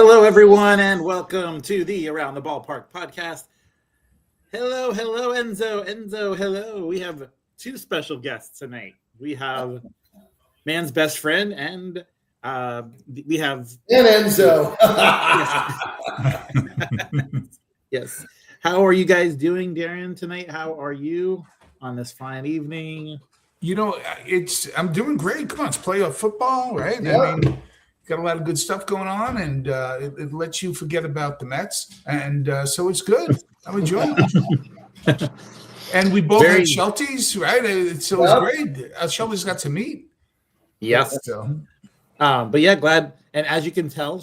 Hello, everyone, and welcome to the Around the Ballpark podcast. Hello, Enzo. Enzo, hello. We have two special guests tonight. We have man's best friend, and we have... And Enzo. Yes. How are you guys doing, Darren, tonight? How are you on this fine evening? You know, I'm doing great. Come on, it's playoff football, right? Yeah. I mean, got a lot of good stuff going on, and it lets you forget about the Mets, and so it's good. I'm enjoying it. And we both had Shelties, right? So it's great. Shelties got to meet. Yes. So. But yeah, glad. And as you can tell,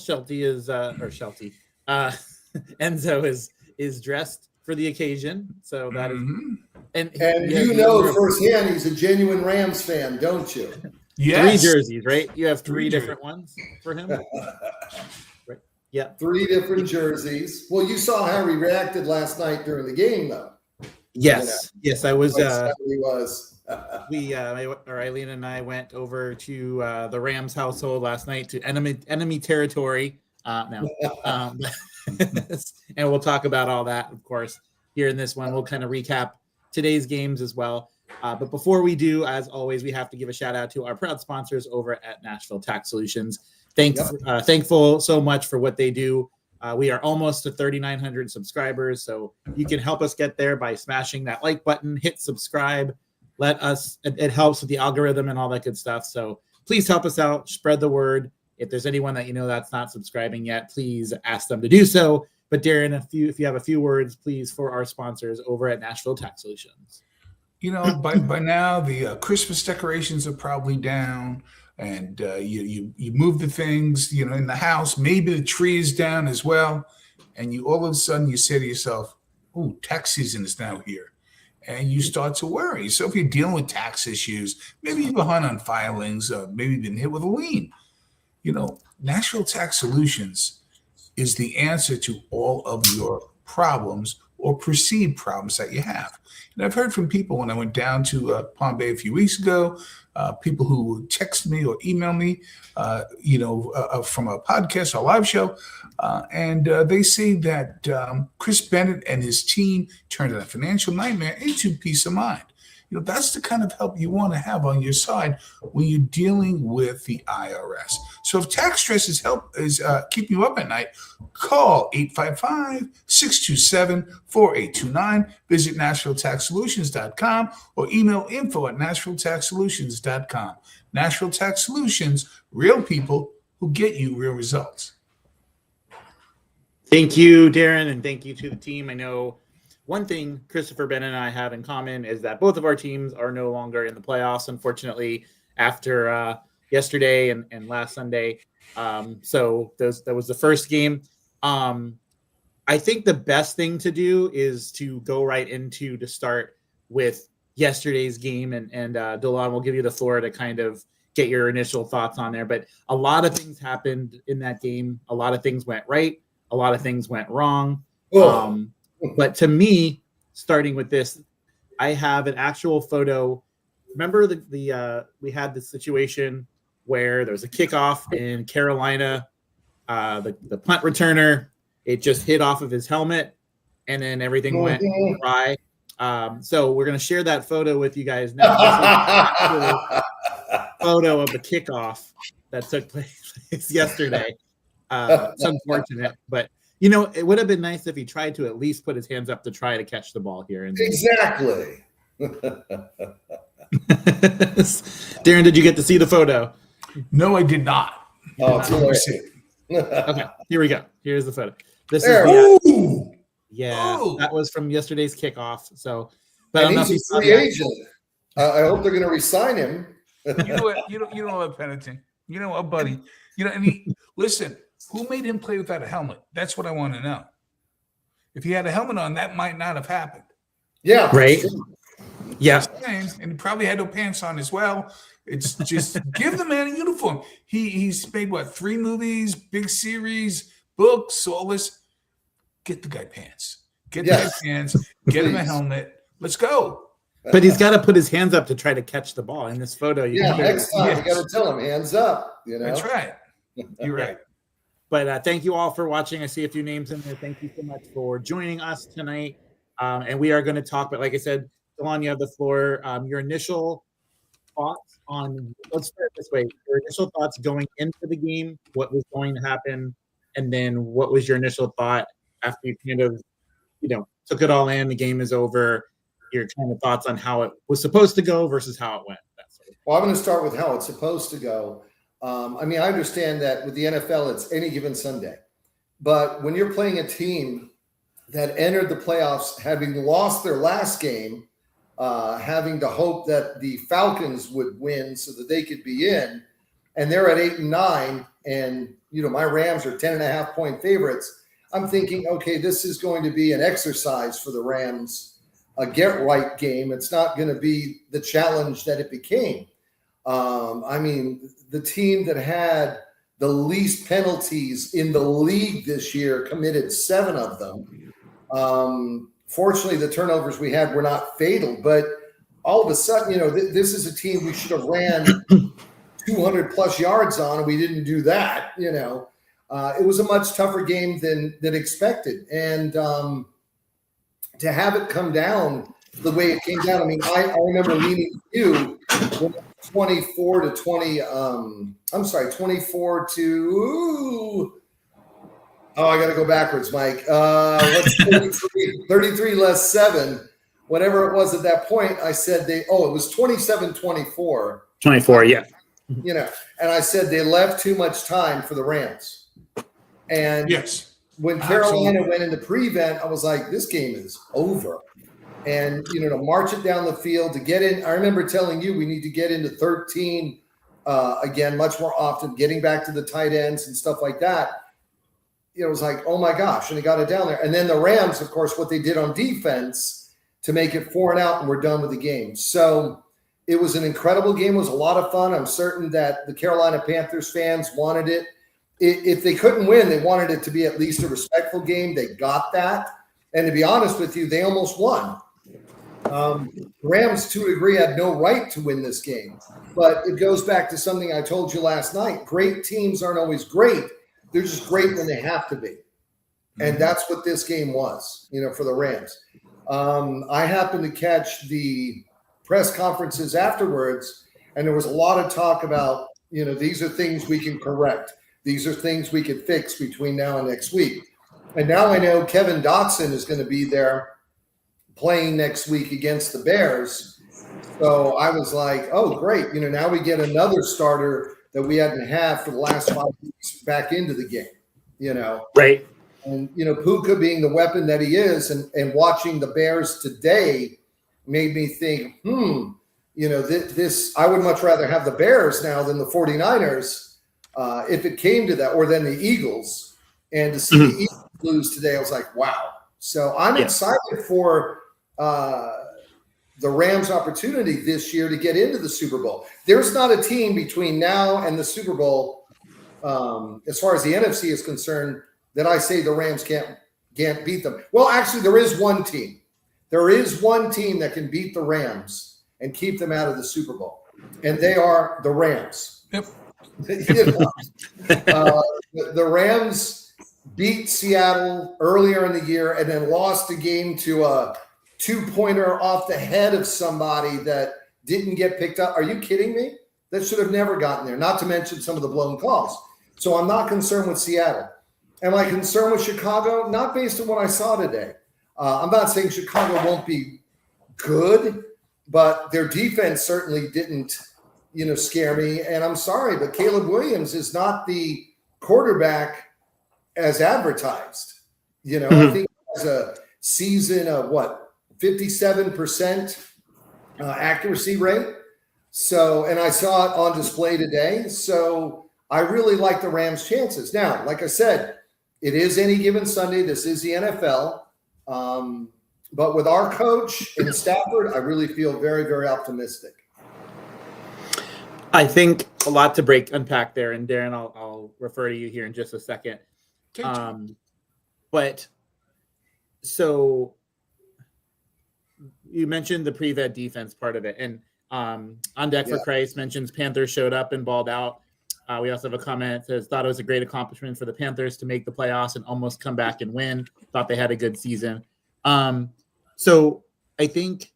Enzo is dressed for the occasion. So that is, and you know firsthand he's a genuine Rams fan, don't you? Yes. 3 jerseys, right? You have three different ones for him. Right. Yeah. 3 different jerseys. Well, you saw how he reacted last night during the game, though. Yes. Yes, I was. He was. Eileen and I went over to the Rams household last night to enemy territory. And we'll talk about all that, of course, here in this one. We'll kind of recap today's games as well. But before we do, as always, we have to give a shout out to our proud sponsors over at Nashville Tax Solutions. Thankful so much for what they do. We are almost to 3,900 subscribers, so you can help us get there by smashing that like button, hit subscribe. It helps with the algorithm and all that good stuff. So please help us out, spread the word. If there's anyone that you know that's not subscribing yet, please ask them to do so. But Darren, if you have a few words, please, for our sponsors over at Nashville Tax Solutions. You know, by now the Christmas decorations are probably down, and you move the things, in the house. Maybe the tree is down as well, and you all of a sudden you say to yourself, "Ooh, tax season is now here," and you start to worry. So if you're dealing with tax issues, maybe you're behind on filings, maybe you've been hit with a lien. Nashville Tax Solutions is the answer to all of your problems or perceived problems that you have. And I've heard from people when I went down to Palm Bay a few weeks ago, people who text me or email me, from a podcast or live show, and they say that Chris Bennett and his team turned a financial nightmare into peace of mind. That's the kind of help you want to have on your side when you're dealing with the IRS. So if tax stress is keeping you up at night, call 855-627-4829, visit NashvilleTaxSolutions.com, or email info@NashvilleTaxSolutions.com. Nashville Tax Solutions, real people who get you real results. Thank you, Darren, and thank you to the team. I know one thing Christopher, Ben, and I have in common is that both of our teams are no longer in the playoffs, unfortunately, after yesterday and last Sunday. So that was the first game. I think the best thing to do is to go right into to start with yesterday's game, and Delaun will give you the floor to kind of get your initial thoughts on there. But a lot of things happened in that game. A lot of things went right. A lot of things went wrong. But to me, starting with this, I have an actual photo. Remember we had this situation where there was a kickoff in Carolina. The punt returner, it just hit off of his helmet, and then everything went dry. So we're going to share that photo with you guys now. This is a photo of the kickoff that took place yesterday. It's unfortunate, but it would have been nice if he tried to at least put his hands up to try to catch the ball here. Exactly. Darren, did you get to see the photo? No, I did not. Okay, here we go. Here's the photo. This there. is that was from yesterday's kickoff. So, but and he's a free agent. I hope they're going to re-sign him. You know what? You don't know what, Pennington. You know what, buddy? Listen. Who made him play without a helmet? That's what I want to know. If he had a helmet on, that might not have happened. Yeah. Right. Yeah. And he probably had no pants on as well. It's just give the man a uniform. He's made 3 movies, big series, books, all this. Get the guy pants. Get the guy pants. Get him a helmet. Let's go. But he's got to put his hands up to try to catch the ball. In this photo, next time you got to tell him hands up. That's right. You're right. But thank you all for watching. I see a few names in there. Thank you so much for joining us tonight. And we are going to talk, but like I said, Delaun, you have the floor. Your initial thoughts on, let's start this way. Your initial thoughts going into the game, what was going to happen, and then what was your initial thought after you kind of, took it all in, the game is over, your kind of thoughts on how it was supposed to go versus how it went. Well, I'm going to start with how it's supposed to go. I understand that with the NFL, it's any given Sunday. But when you're playing a team that entered the playoffs having lost their last game, having to hope that the Falcons would win so that they could be in, and they're at 8-9, and my Rams are 10.5-point favorites, I'm thinking, okay, this is going to be an exercise for the Rams, a get-right game. It's not going to be the challenge that it became. The team that had the least penalties in the league this year committed 7 of them. Fortunately, the turnovers we had were not fatal, but all of a sudden, this is a team we should have ran 200 plus yards on, and we didn't do that. It was a much tougher game than expected. And to have it come down the way it came down, I remember leaning to you when 24 to I got to go backwards, Mike. What's 33 less 7, whatever it was at that point. I said it was 27-24. 24, yeah. And I said they left too much time for the Rams. And yes, when Carolina went into prevent, I was like, this game is over. And, to march it down the field, to get in. I remember telling you we need to get into 13 again, much more often, getting back to the tight ends and stuff like that. It was like, oh, my gosh, and they got it down there. And then the Rams, of course, what they did on defense to make it 4-and-out, and we're done with the game. So it was an incredible game. It was a lot of fun. I'm certain that the Carolina Panthers fans wanted it. If they couldn't win, they wanted it to be at least a respectful game. They got that. And to be honest with you, they almost won. Rams, to a degree, had no right to win this game. But it goes back to something I told you last night. Great teams aren't always great. They're just great when they have to be. And that's what this game was, for the Rams. I happened to catch the press conferences afterwards, and there was a lot of talk about, these are things we can correct. These are things we could fix between now and next week. And now I know Kevin Dotson is going to be there playing next week against the Bears. So I was like, oh, great. Now we get another starter that we hadn't had for the last 5 weeks back into the game, Right. And, Puka being the weapon that he is and watching the Bears today made me think, this I would much rather have the Bears now than the 49ers if it came to that, or than the Eagles. And to see the Eagles lose today, I was like, wow. So I'm excited for the Rams' opportunity this year to get into the Super Bowl. There's not a team between now and the Super Bowl, as far as the NFC is concerned, that I say the Rams can't beat them. Well, actually, there is one team. There is one team that can beat the Rams and keep them out of the Super Bowl, and they are the Rams. Yep. The Rams beat Seattle earlier in the year and then lost a game to a 2-pointer off the head of somebody that didn't get picked up. Are you kidding me? That should have never gotten there, not to mention some of the blown calls. So I'm not concerned with Seattle. Am I concerned with Chicago? Not based on what I saw today. I'm not saying Chicago won't be good, but their defense certainly didn't, scare me. And I'm sorry, but Caleb Williams is not the quarterback as advertised. I think he has a season of 57% accuracy rate. So, and I saw it on display today. So I really like the Rams' chances. Now, like I said, it is any given Sunday. This is the NFL. But with our coach in Stafford, I really feel very, very optimistic. I think a lot to unpack there. And Darren, I'll refer to you here in just a second. But so you mentioned the prevent defense part of it. And On Deck for Christ mentions Panthers showed up and balled out. We also have a comment that says, thought it was a great accomplishment for the Panthers to make the playoffs and almost come back and win. Thought they had a good season. So I think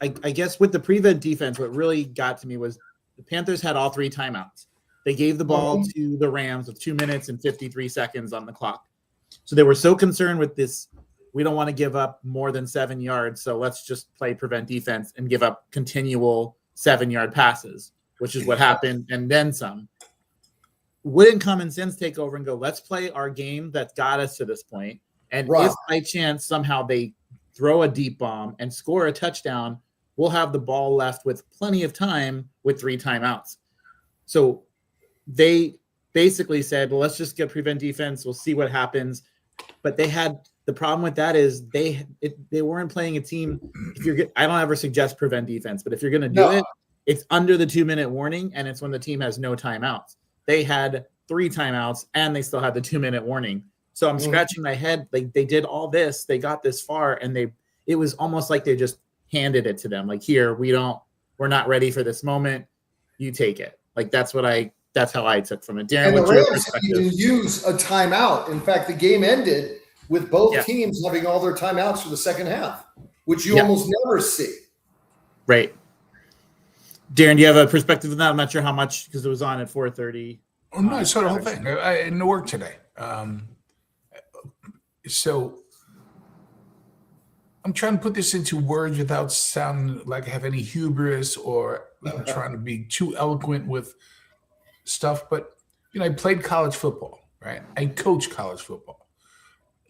I guess with the prevent defense, what really got to me was the Panthers had all 3 timeouts. They gave the ball to the Rams with 2 minutes and 53 seconds on the clock. So they were so concerned with this. We don't want to give up more than 7 yards. So let's just play prevent defense and give up continual 7-yard passes, which is what happened. And then some. Wouldn't common sense take over and go, let's play our game that got us to this point. And if by chance somehow they throw a deep bomb and score a touchdown, we'll have the ball left with plenty of time with 3 timeouts. So they basically said, well, let's just get prevent defense. We'll see what happens. But they had the problem with that is they weren't playing a team. I don't ever suggest prevent defense, but if you're going to do it, it's under the 2-minute warning, and it's when the team has no timeouts. They had 3 timeouts, and they still had the 2-minute warning. So I'm scratching my head. Like, they did all this, they got this far, and it was almost like they just handed it to them. Like, here, we're not ready for this moment. You take it. Like, that's how I took from it. Darren, and the what's your Rams perspective? didn't use a timeout. In fact, the game ended with both teams having all their timeouts for the second half, which you almost never see. Right. Darren, do you have a perspective on that? I'm not sure how much because it was on at 4:30. Oh, no, I saw the whole thing. I didn't work today. So I'm trying to put this into words without sounding like I have any hubris or I'm trying to be too eloquent with stuff. But, I played college football, right? I coach college football.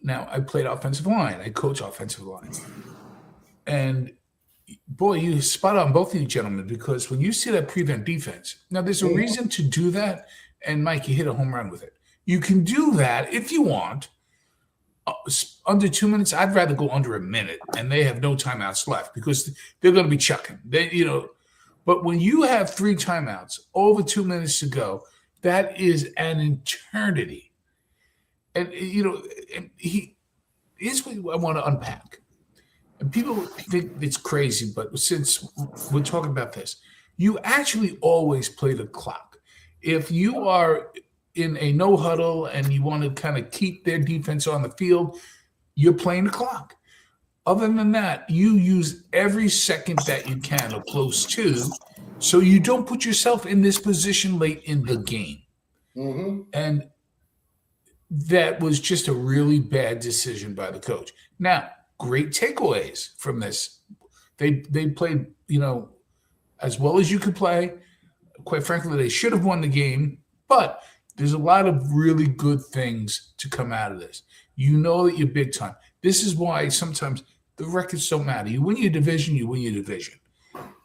Now, I played offensive line. I coach offensive line. And, boy, you spot on both of you gentlemen because when you see that prevent defense, now there's a reason to do that. And, Mike, you hit a home run with it. You can do that if you want. Under 2 minutes, I'd rather go under a minute, and they have no timeouts left because they're going to be chucking. But when you have 3 timeouts, over 2 minutes to go, that is an eternity. And here's what I want to unpack. And people think it's crazy, but since we're talking about this, you actually always play the clock. If you are in a no huddle and you want to kind of keep their defense on the field, you're playing the clock. Other than that, you use every second that you can or close to, so you don't put yourself in this position late in the game. And that was just a really bad decision by the coach. Now, great takeaways from this. They played, as well as you could play. Quite frankly, they should have won the game, but there's a lot of really good things to come out of this. You know that you're big time. This is why sometimes the records don't matter. You win your division, you win your division.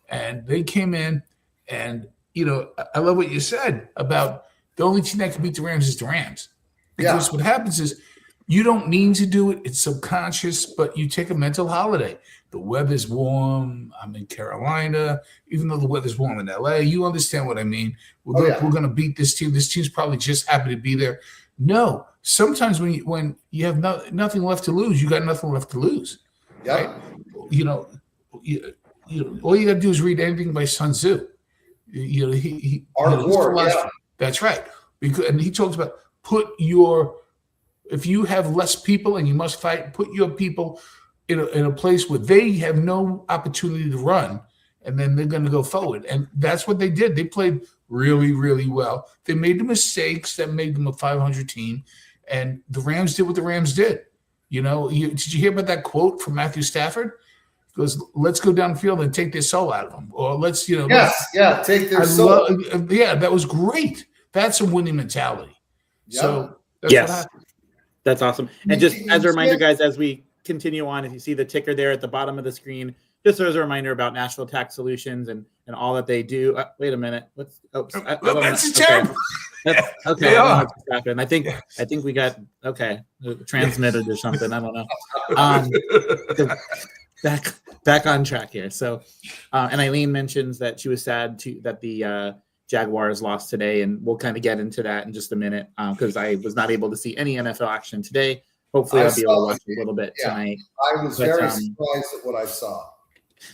And they came in and, I love what you said about the only team that can beat the Rams is the Rams. Because what happens is you don't mean to do it. It's subconscious, but you take a mental holiday. The weather's warm. I'm in Carolina. Even though the weather's warm in LA, you understand what I mean. We're going to beat this team. This team's probably just happy to be there. No. Sometimes when you have nothing left to lose, you got nothing left to lose. Yeah. Right? All you got to do is read anything by Sun Tzu. That's right. And he talks about if you have less people and you must fight, put your people in a place where they have no opportunity to run, and then they're going to go forward. And that's what they did. They played really, really well. They made the mistakes that made them a 500 team, and the Rams did what the Rams did. Did you hear about that quote from Matthew Stafford? He goes, let's go downfield and take their soul out of them. Or let's, take their soul. That was great. That's a winning mentality. Yeah. So that's what happened. That's awesome. And just as a reminder, guys, as we continue on, if you see the ticker there at the bottom of the screen, just as a reminder about Nashville Tax Solutions and all that they do. Wait a minute. Okay. I think we got transmitted or something. I don't know. Back on track here. So, and Eileen mentions that she was sad that the Jaguars lost today, and we'll kind of get into that in just a minute because I was not able to see any NFL action today. Hopefully, I'll be able to watch a little bit tonight. I was very surprised at what I saw.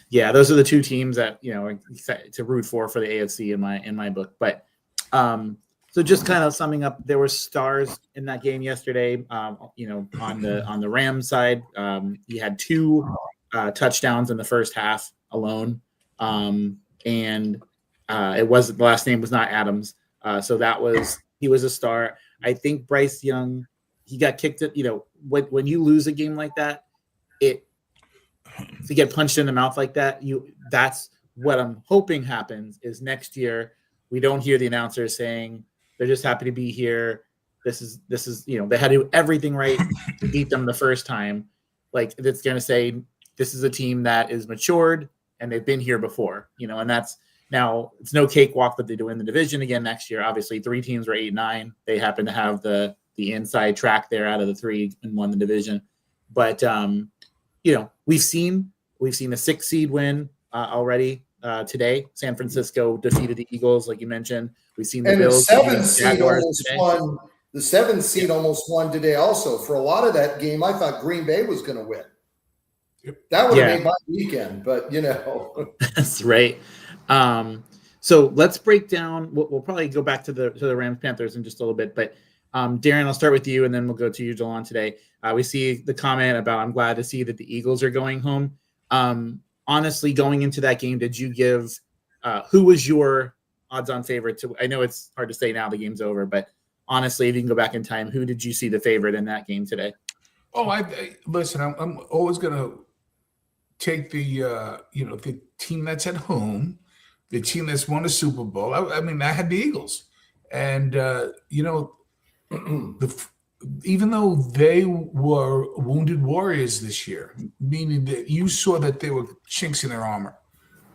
Yeah, those are the two teams that to root for the AFC in my book. But So just kind of summing up, there were stars in that game yesterday. On the Rams side, he had 2 touchdowns in the first half alone, and it wasn't, the last name was not Adams. So he was a star. I think Bryce Young, he got kicked at, when you lose a game like that, to get punched in the mouth like that, that's what I'm hoping happens is next year we don't hear the announcers saying they're just happy to be here. This is they had to do everything right to beat them the first time. Like, it's going to say this is a team that is matured and they've been here before, and that's, now it's no cakewalk that they do in the division again next year. Obviously 3 teams were 8-9. They happen to have the inside track there out of the 3 and won the division. But, we've seen a 6 seed win already today. San Francisco defeated the Eagles, like you mentioned. We've seen the Bills. The 7th seed almost won today also. For a lot of that game, I thought Green Bay was going to win. Yep. That would have made my weekend, but That's right. So let's break down. We'll probably go back to the Rams Panthers in just a little bit, but Darren, I'll start with you, and then we'll go to you, Delaun, today. We see the comment about, I'm glad to see that the Eagles are going home. Honestly, going into that game, did you give who was your odds-on favorite to? I know it's hard to say now, the game's over, but honestly, if you can go back in time, who did you see the favorite in that game today? Oh, listen. I'm always going to take the team that's at home, the team that's won a Super Bowl. I had the Eagles, and even though they were wounded warriors this year, meaning that you saw that they were chinks in their armor,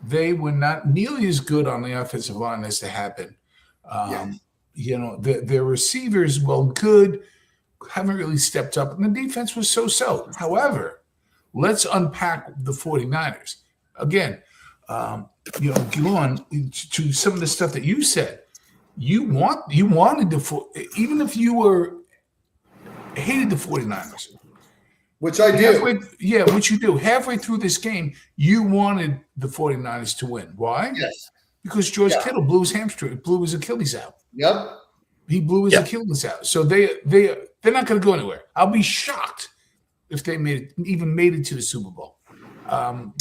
they were not nearly as good on the offensive line as they have been. Their receivers, while good, haven't really stepped up, and the defense was so-so. However, let's unpack the 49ers. Again, Delaun, to some of the stuff that you said, you wanted even if you hated the 49ers. Which I do. Which you do. Halfway through this game, you wanted the 49ers to win. Why? Yes. Because George Kittle blew his hamstring, blew his Achilles out. Yep. He blew his Achilles out. So they're not going to go anywhere. I'll be shocked if they made it to the Super Bowl,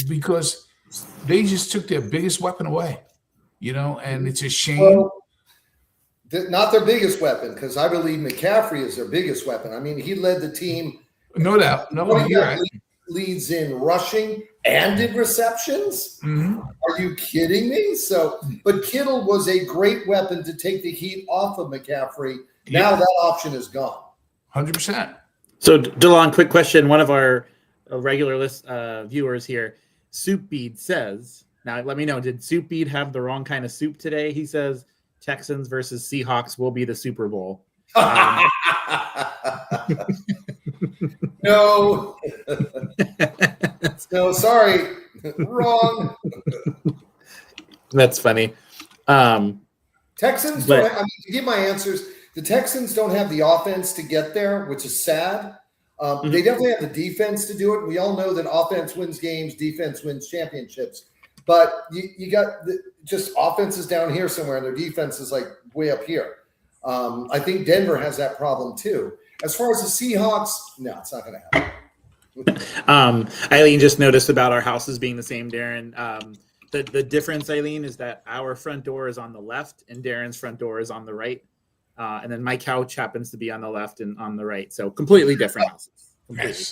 because they just took their biggest weapon away, and it's a shame. Well, not their biggest weapon, because I believe McCaffrey is their biggest weapon. I mean, he led the team. No doubt. Leads in rushing and in receptions. Mm-hmm. Are you kidding me? But Kittle was a great weapon to take the heat off of McCaffrey. Now that option is gone. 100%. So, Delaun, quick question. One of our regular list viewers here, Soup Bead, says, now let me know, did Soup Bead have the wrong kind of soup today? He says Texans versus Seahawks will be the Super Bowl. No, sorry, wrong. That's funny. Texans, to give my answers, the Texans don't have the offense to get there, which is sad. They definitely have the defense to do it. We all know that offense wins games, defense wins championships. But you got just offenses down here somewhere, and their defense is like way up here. I think Denver has that problem too. As far as the Seahawks, no, it's not going to happen. Eileen just noticed about our houses being the same, Darren. The difference, Eileen, is that our front door is on the left and Darren's front door is on the right. And then my couch happens to be on the left and on the right. So completely different houses. Completely.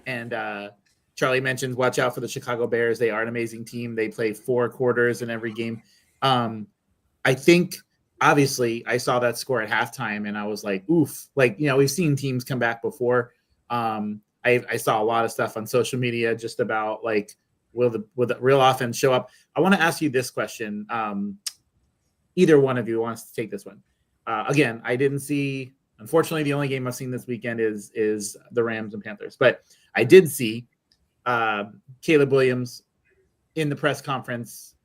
And Charlie mentioned, watch out for the Chicago Bears. They are an amazing team. They play 4 quarters in every game. I think, obviously, I saw that score at halftime and I was like, oof. Like, we've seen teams come back before. I saw a lot of stuff on social media just about, like, will the real offense show up? I want to ask you this question. Either one of you wants to take this one. Again, I didn't see, unfortunately, the only game I've seen this weekend is the Rams and Panthers. But I did see Caleb Williams in the press conference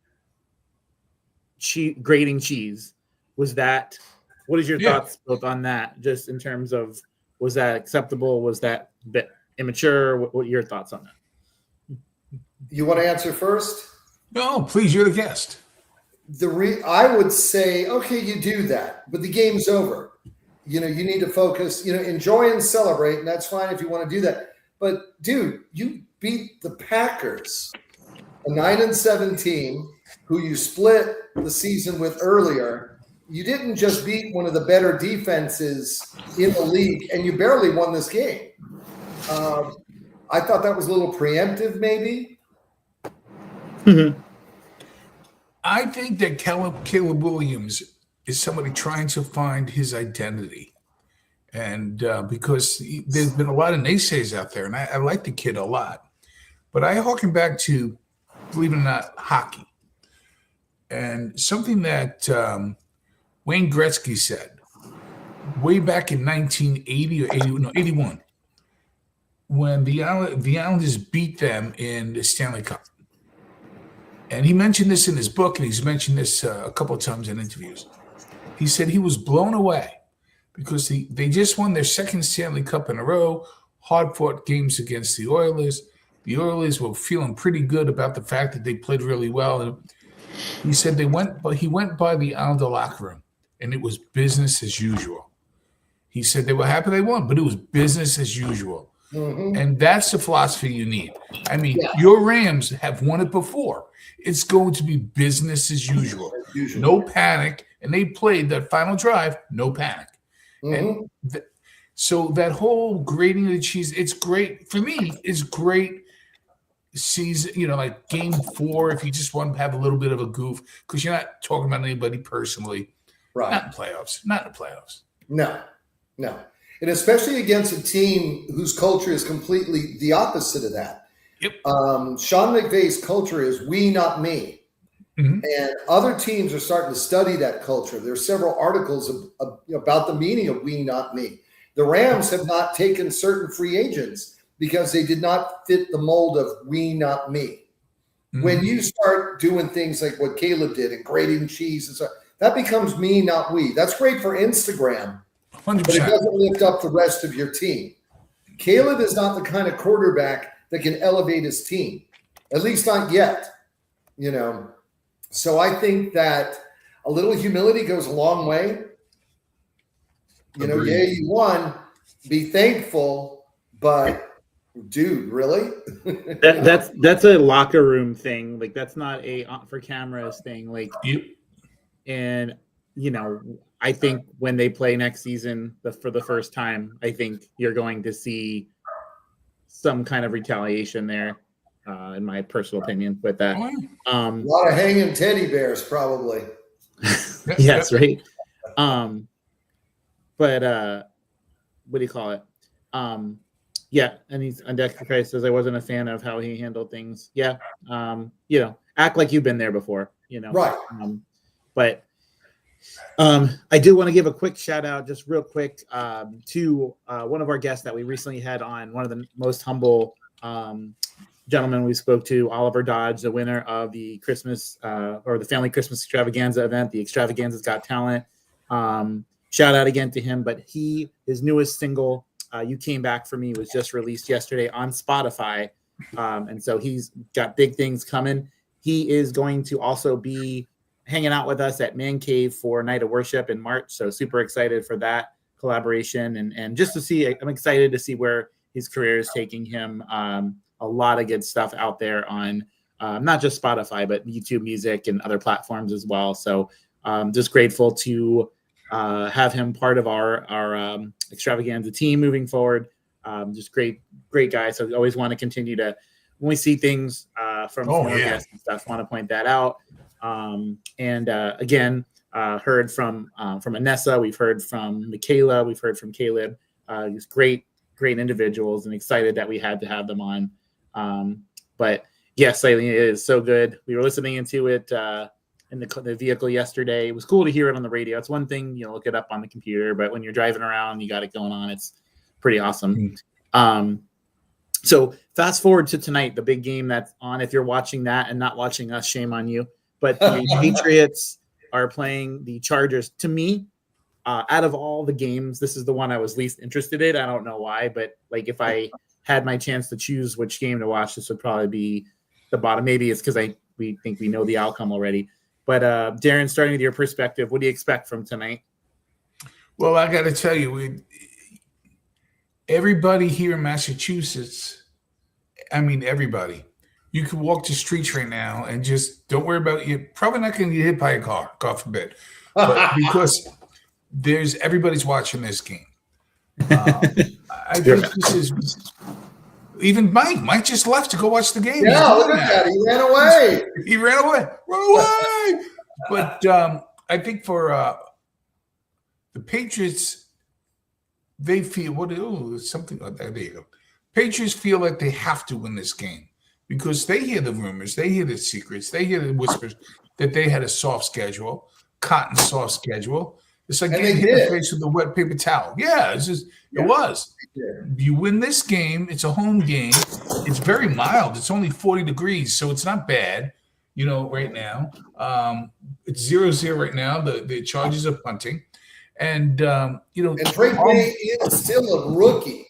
grating cheese. What is your thoughts both on that, just in terms of, was that acceptable? Was that a bit immature? What are your thoughts on that? You want to answer first? No, please, you're the guest. I would say, okay, you do that, but the game's over. You need to focus, enjoy and celebrate, and that's fine if you want to do that. But dude, you beat the Packers, a 9-7 team who you split the season with earlier. You didn't just beat one of the better defenses in the league, and you barely won this game. I thought that was a little preemptive, maybe. Mm-hmm. I think that Caleb Williams is somebody trying to find his identity. And because there's been a lot of naysayers out there, and I like the kid a lot. But I harken back to, believe it or not, hockey. And something that Wayne Gretzky said way back in 1980 or 81, when the Islanders beat them in the Stanley Cup. And he mentioned this in his book, and he's mentioned this a couple of times in interviews. He said he was blown away because they just won their second Stanley Cup in a row, hard-fought games against the Oilers. The Oilers were feeling pretty good about the fact that they played really well. And he said he went by the Islander locker room, and it was business as usual. He said they were happy they won, but it was business as usual. Mm-hmm. And that's the philosophy you need. I mean, your Rams have won it before. It's going to be business as usual. No panic. And they played that final drive, no panic. Mm-hmm. And so that whole grating of the cheese, it's great. For me, it's great season, like game 4, if you just want to have a little bit of a goof, because you're not talking about anybody personally. Right. Not in the playoffs. No. And especially against a team whose culture is completely the opposite of that. Yep. Sean McVay's culture is we, not me. Mm-hmm. And other teams are starting to study that culture. There's several articles about the meaning of we, not me. The Rams have not taken certain free agents because they did not fit the mold of we, not me. Mm-hmm. When you start doing things like what Caleb did and grating cheese and stuff, that becomes me, not we. That's great for Instagram, 100%. But it doesn't lift up the rest of your team. Caleb is not the kind of quarterback that can elevate his team, at least not yet, So I think that a little humility goes a long way. You won, be thankful, but dude, really? that's a locker room thing. Like, that's not a for cameras thing. Like, and I think when they play next season for the first time, I think you're going to see some kind of retaliation there, in my personal opinion, with that. A lot of hanging teddy bears, probably. Yes, right. But what do you call it? Yeah, and he's on deck for Christ says I wasn't a fan of how he handled things. Yeah, act like you've been there before. Right. But I do want to give a quick shout out, just real quick, to one of our guests that we recently had on, one of the most humble gentlemen we spoke to, Oliver Dodge, the winner of the Christmas or the Family Christmas Extravaganza event, the Extravaganza's Got Talent. Shout out again to him. But his newest single, You Came Back For Me, was just released yesterday on Spotify. And so he's got big things coming. He is going to also be hanging out with us at Man Cave for Night of Worship in March. So super excited for that collaboration. And just to see, I'm excited to see where his career is taking him. A lot of good stuff out there on not just Spotify, but YouTube Music and other platforms as well. So just grateful to have him part of our Extravaganza team moving forward. Just great guy. So we always want to continue to, when we see things from guests and stuff, want to point that out. Again, heard from Anessa, we've heard from Michaela, we've heard from Caleb. Just great individuals, and excited that we had to have them on. But yes, it is so good. We were listening into it in the vehicle yesterday. It was cool to hear it on the radio. It's one thing, look it up on the computer, but when you're driving around, you got it going on. It's pretty awesome. So fast forward to tonight, the big game that's on. If you're watching that and not watching us, shame on you. But the Patriots are playing the Chargers. To me, out of all the games, this is the one I was least interested in. I don't know why, but like if I had my chance to choose which game to watch, this would probably be the bottom. Maybe it's because we think we know the outcome already. But Darren, starting with your perspective, what do you expect from tonight? Well, I got to tell you, everybody here in Massachusetts, I mean, everybody, you can walk the streets right now and just don't worry about you're probably not going to get hit by a car, God forbid, but because everybody's watching this game. I think this is even Mike just left to go watch the game. Yeah, look at that. He ran away. He ran away. Run away. But I think for the Patriots, they feel something like that. There you go. Patriots feel like they have to win this game because they hear the rumors, they hear the secrets, they hear the whispers that they had a soft schedule, cotton soft schedule. It's like getting hit in the face with a wet paper towel. Yeah, it was. You win this game, it's a home game. It's very mild. It's only 40 degrees, so it's not bad, right now. It's 0-0 right now. The Chargers are punting. And, and Drake May is still a rookie.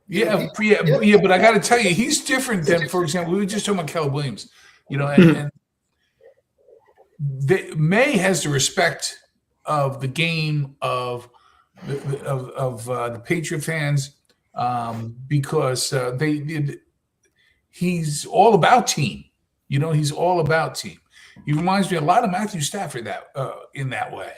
Yeah, but I got to tell you, he's different than, for example, we were just talking about Caleb Williams, and May has the respect of the game of the Patriot fans because he's all about team. He's all about team. He reminds me a lot of Matthew Stafford in that way.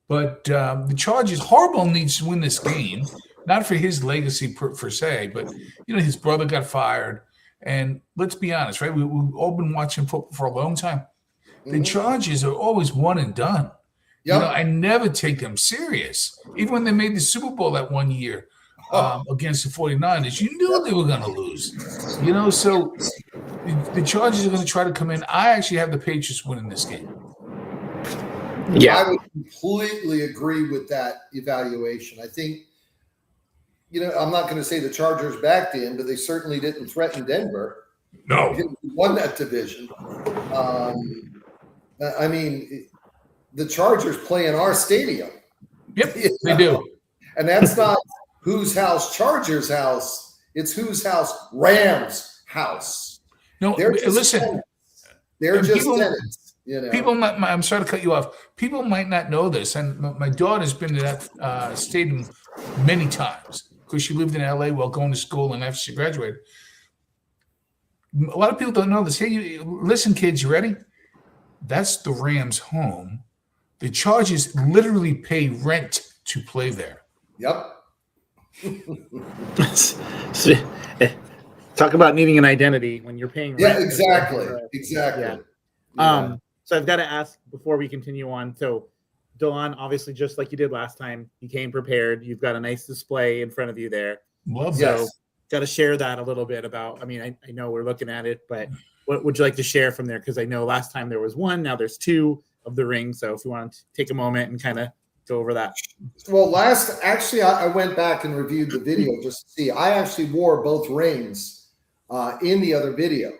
But the Chargers, Harbaugh needs to win this game, not for his legacy per se, but his brother got fired, and let's be honest, right? We've all been watching football for a long time. The Chargers are always one and done. Yep. I never take them serious. Even when they made the Super Bowl that one year against the 49ers, you knew they were going to lose. So the Chargers are going to try to come in. I actually have the Patriots winning this game. Yeah, I would completely agree with that evaluation. I think, I'm not going to say the Chargers backed in, but they certainly didn't threaten Denver. No. They won that division. I mean, the Chargers play in our stadium. Yep, they do. And that's not whose house, Chargers house. It's whose house, Rams house. No, listen. Tenants. They're just tenants. People might, I'm sorry to cut you off. People might not know this, and my daughter's been to that stadium many times because she lived in LA while going to school, and after she graduated. A lot of people don't know this. Hey, listen, kids, you ready? That's the Rams' home. The Chargers literally pay rent to play there. Yep. Talk about needing an identity when you're paying rent. Yeah, exactly. Exactly. Yeah. So I've got to ask before we continue on. So, Delaun, obviously, just like you did last time, you came prepared. You've got a nice display in front of you there. Love so, got to share that a little bit about. I mean, I know we're looking at it, but what would you like to share from there? Because I know last time there was one, now there's two of the rings. So, if you want to take a moment and kind of go over that. Well, I went back and reviewed the video just to see. I actually wore both rings in the other video,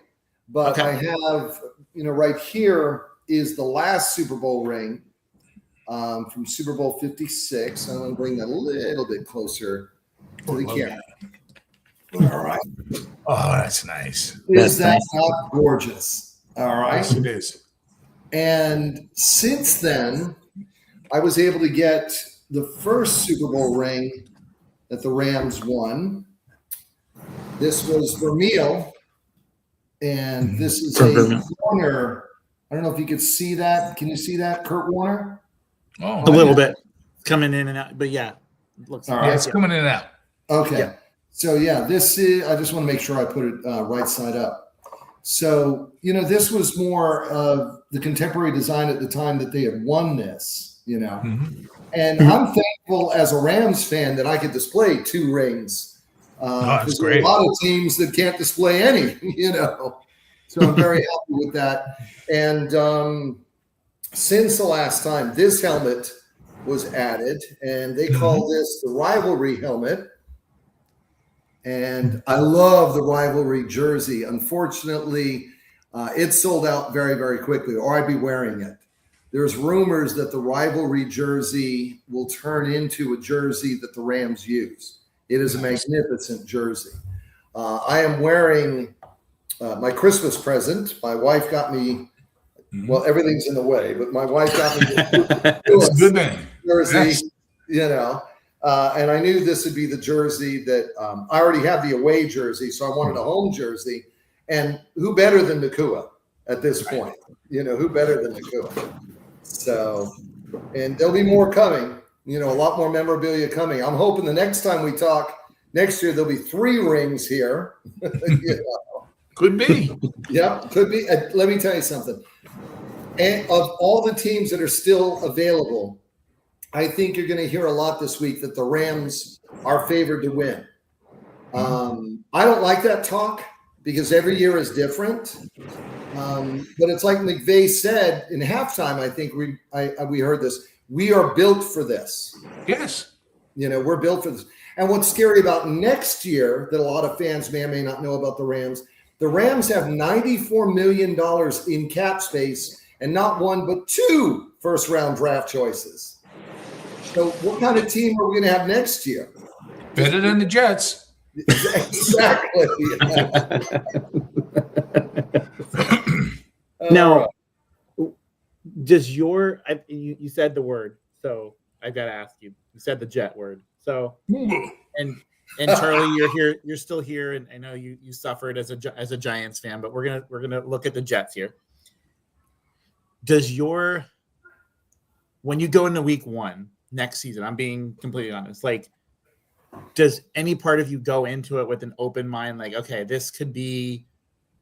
but I have, right here is the last Super Bowl ring from Super Bowl 56. I'm going to bring that a little bit closer to the camera. All right. Oh, that's nice. Is that not gorgeous? All right. Yes, it is. And since then, I was able to get the first Super Bowl ring that the Rams won. This was Vermeil, and this is a Warner. I don't know if you could see that. Can you see that, Kurt Warner? Oh, a little bit coming in and out, but yeah, it looks. All right. It's coming in and out. Okay, so this is. I just want to make sure I put it right side up. So this was more of the contemporary design at the time that they had won this. And I'm thankful as a Rams fan that I could display two rings. That's great. There are a lot of teams that can't display any. So I'm very happy with that. And since the last time, this helmet was added, and they call this the rivalry helmet. And I love the rivalry jersey. Unfortunately, it sold out very, very quickly, or I'd be wearing it. There's rumors that the rivalry jersey will turn into a jersey that the Rams use. It is a magnificent jersey. I am wearing my Christmas present. My wife got me Well, everything's in the way, but my wife got me It's a good thing. jersey, Yes. And I knew this would be the jersey that I already have the away jersey, so I wanted a home jersey. And who better than Nakua at this point? Who better than Nakua? So, and there'll be more coming. A lot more memorabilia coming. I'm hoping the next time we talk next year, there'll be 3 rings here. Could be. Yep, could be. Let me tell you something. And of all the teams that are still available, I think you're going to hear a lot this week that the Rams are favored to win. I don't like that talk because every year is different. But it's like McVay said in halftime. I think we heard this. We are built for this. Yes. We're built for this. And what's scary about next year that a lot of fans may or may not know about the Rams have $94 million in cap space and not 1 but 2 first-round draft choices. So what kind of team are we going to have next year? Better than the Jets. Exactly. Now, does you said the word, so I got to ask you. You said the Jet word. So, and Charlie, you're here. You're still here, and I know you suffered as a Giants fan, but we're gonna look at the Jets here. When you go into week 1 next season, I'm being completely honest. Like, does any part of you go into it with an open mind? Like, okay, we could be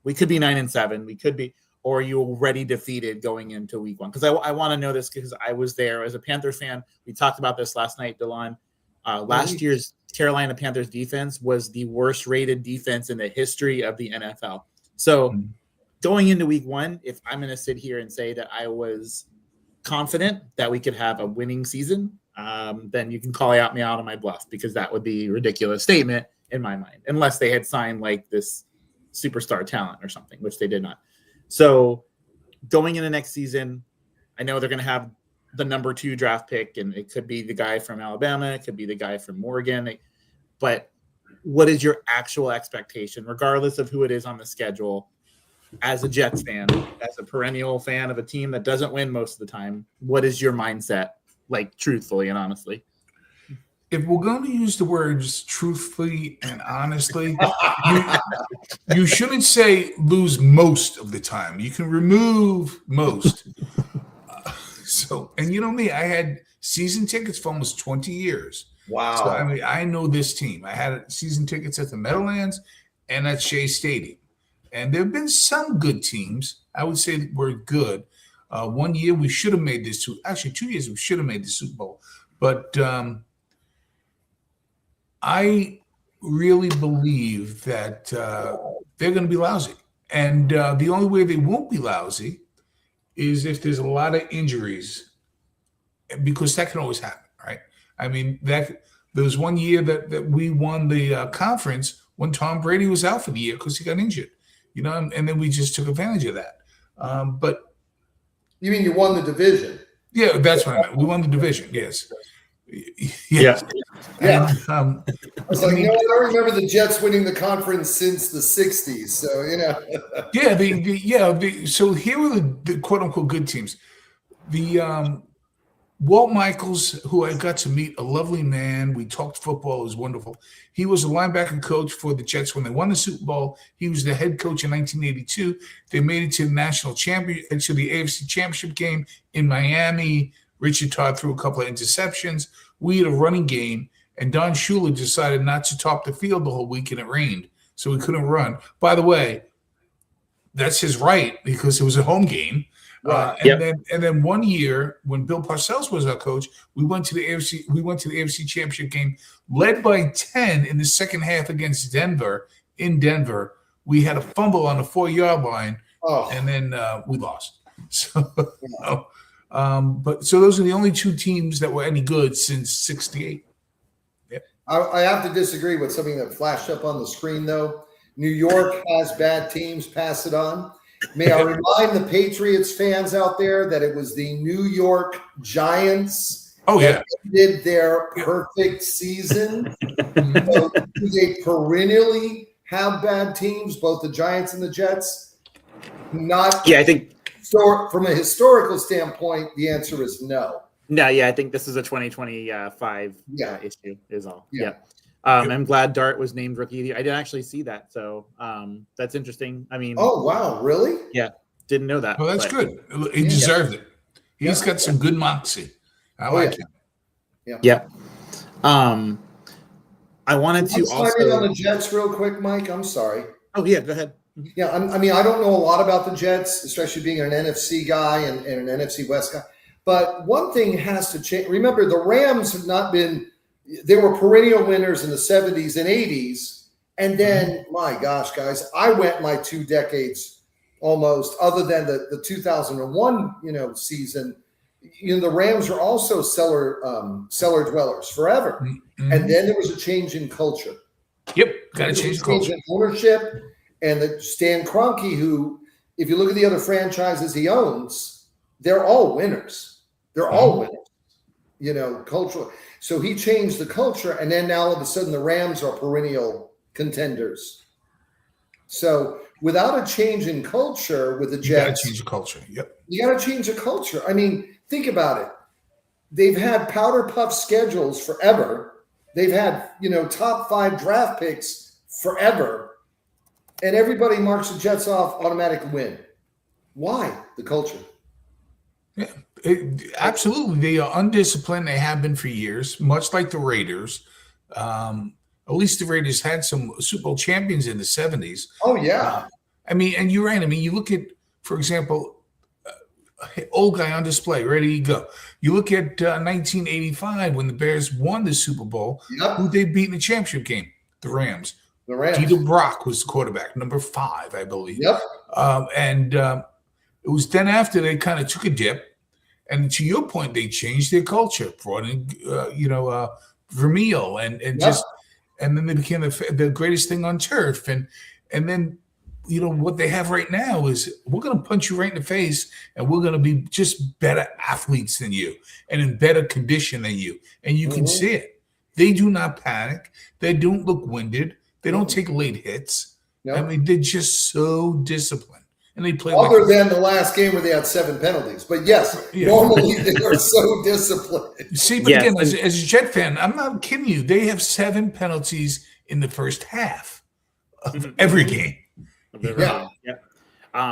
9-7, we could be, or are you already defeated going into week 1? Because I want to know this because I was there as a Panthers fan. We talked about this last night, Delaun. Last year's Carolina Panthers defense was the worst rated defense in the history of the NFL. So going into week 1, if I'm going to sit here and say that I was confident that we could have a winning season, then you can call me out on my bluff because that would be a ridiculous statement in my mind, unless they had signed like this superstar talent or something, which they did not. So going into next season, I know they're going to have the number 2 draft pick, and it could be the guy from Alabama, it could be the guy from Oregon. But what is your actual expectation, regardless of who it is on the schedule, as a Jets fan, as a perennial fan of a team that doesn't win most of the time? What is your mindset, like, truthfully and honestly? If we're going to use the words truthfully and honestly, you shouldn't say lose most of the time. You can remove most. And you know me, I had season tickets for almost 20 years. Wow. So, I know this team. I had season tickets at the Meadowlands and at Shea Stadium. And there have been some good teams. I would say that we're good. 1 year we should have made this. Actually, 2 years we should have made the Super Bowl. But I really believe that they're going to be lousy. And the only way they won't be lousy is if there's a lot of injuries, because that can always happen, right? There was 1 year that we won the conference when Tom Brady was out for the year because he got injured, and then we just took advantage of that. But you mean you won the division? Yeah, that's what I meant. We won the division, yes. Yes. Yeah. And, I was like, I don't remember the Jets winning the conference since the 60s. So, So here were the quote unquote good teams. The Walt Michaels, who I got to meet, a lovely man. We talked football. It was wonderful. He was a linebacker coach for the Jets when they won the Super Bowl. He was the head coach in 1982. They made it to the to the AFC Championship game in Miami. Richard Todd threw a couple of interceptions. We had a running game, and Don Shula decided not to top the field the whole week, and it rained, so we couldn't run. By the way, that's his right because it was a home game. Right. And then 1 year when Bill Parcells was our coach, we went to the AFC Championship game, led by 10 in the second half against Denver. In Denver, we had a fumble on the 4-yard line, and then we lost. So. But those are the only 2 teams that were any good since '68. Yep. I have to disagree with something that flashed up on the screen, though. New York has bad teams. Pass it on. May I remind the Patriots fans out there that it was the New York Giants that did their perfect season. So do they perennially have bad teams, both the Giants and the Jets? I think So from a historical standpoint, the answer is no. No, yeah, I think this is a 2025 issue is all. Yeah. I'm glad Dart was named Rookie of the Year. I didn't actually see that, so that's interesting. I mean, oh wow, really? Yeah, didn't know that. Well, that's good. He deserved it. He's got some good moxie. I like him. Yeah. I wanted to also on the Jets real quick, Mike. I'm sorry. Oh yeah, go ahead. Yeah, I mean, I don't know a lot about the Jets, especially being an NFC guy and an NFC West guy. But one thing has to change. Remember, the Rams have not been – they were perennial winners in the 70s and 80s. And then, my gosh, guys, I went my 2 decades almost, other than the 2001, season. The Rams are also cellar dwellers forever. Mm-hmm. And then there was a change in culture. Yep, got to change culture. In ownership. And Stan Kroenke, who, if you look at the other franchises he owns, they're all winners. They're all winners, cultural. So he changed the culture, and then now all of a sudden the Rams are perennial contenders. So without a change in culture with the Jets, you got to change the culture. Yep, you got to change the culture. I mean, think about it. They've had powder puff schedules forever. They've had top 5 draft picks forever, and everybody marks the Jets off automatic win. Why? The culture. Yeah. Absolutely. They are undisciplined. They have been for years, much like the Raiders. At least the Raiders had some Super Bowl champions in the 70s. Oh, yeah. And you're right. I mean, you look at, for example, old guy on display, ready to go. You look at 1985 when the Bears won the Super Bowl. Yep. Who they beat in the championship game? The Rams. The Rams. Dieter Brock was the quarterback, number 5, I believe. Yep. It was then after they kind of took a dip. And to your point, they changed their culture, brought in, Vermeil, and then they became the greatest thing on turf. And then, what they have right now is we're going to punch you right in the face, and we're going to be just better athletes than you and in better condition than you. And you can see it. They do not panic. They don't look winded. They don't take late hits. I mean, they're just so disciplined. And they play other than the last game where they had 7 penalties. But yes, normally they are so disciplined. See, but again, as a Jet fan, I'm not kidding you. They have 7 penalties in the first half of every game.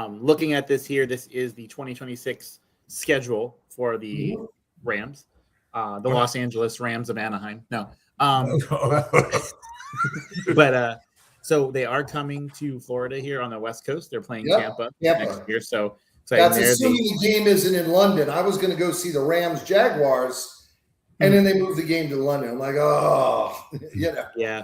Looking at this here, this is the 2026 schedule for the Rams. The Los Angeles Rams of Anaheim. No. But so they are coming to Florida here on the West Coast. They're playing Tampa next year. So that's assuming the game isn't in London. I was going to go see the Rams Jaguars, and then they moved the game to London. I'm like, Yeah,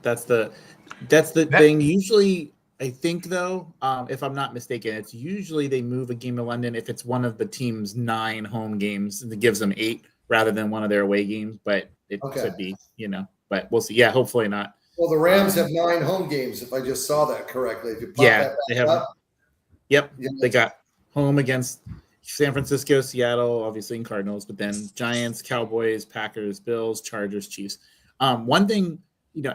that's the thing. Usually, I think though, if I'm not mistaken, it's usually they move a game to London if it's one of the team's 9 home games. It gives them 8 rather than one of their away games. But it could be, But we'll see. Yeah, hopefully not. Well, the Rams have 9 home games, if I just saw that correctly. If you pop that they have. up. Yep, they got home against San Francisco, Seattle, obviously, and Cardinals, but then Giants, Cowboys, Packers, Bills, Chargers, Chiefs. One thing,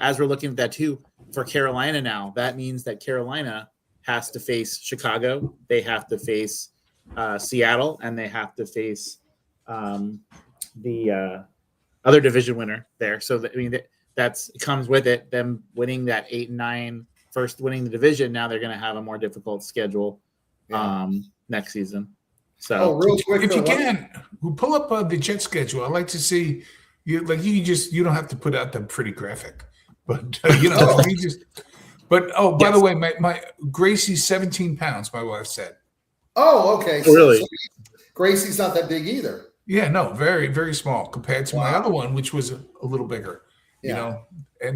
as we're looking at that too, for Carolina now, that means that Carolina has to face Chicago, they have to face Seattle, and they have to face the other division winner there. So that comes with it, them winning that 8 and 9, first winning the division. Now they're going to have a more difficult schedule next season. So, real quick, if you can, we'll pull up the Jet schedule. I'd like to see you. Like you don't have to put out the pretty graphic, but by the way, my Gracie's 17 pounds. My wife said. Oh, okay. Really? So Gracie's not that big either. Yeah, no, very, very small compared to my other one, which was a little bigger. And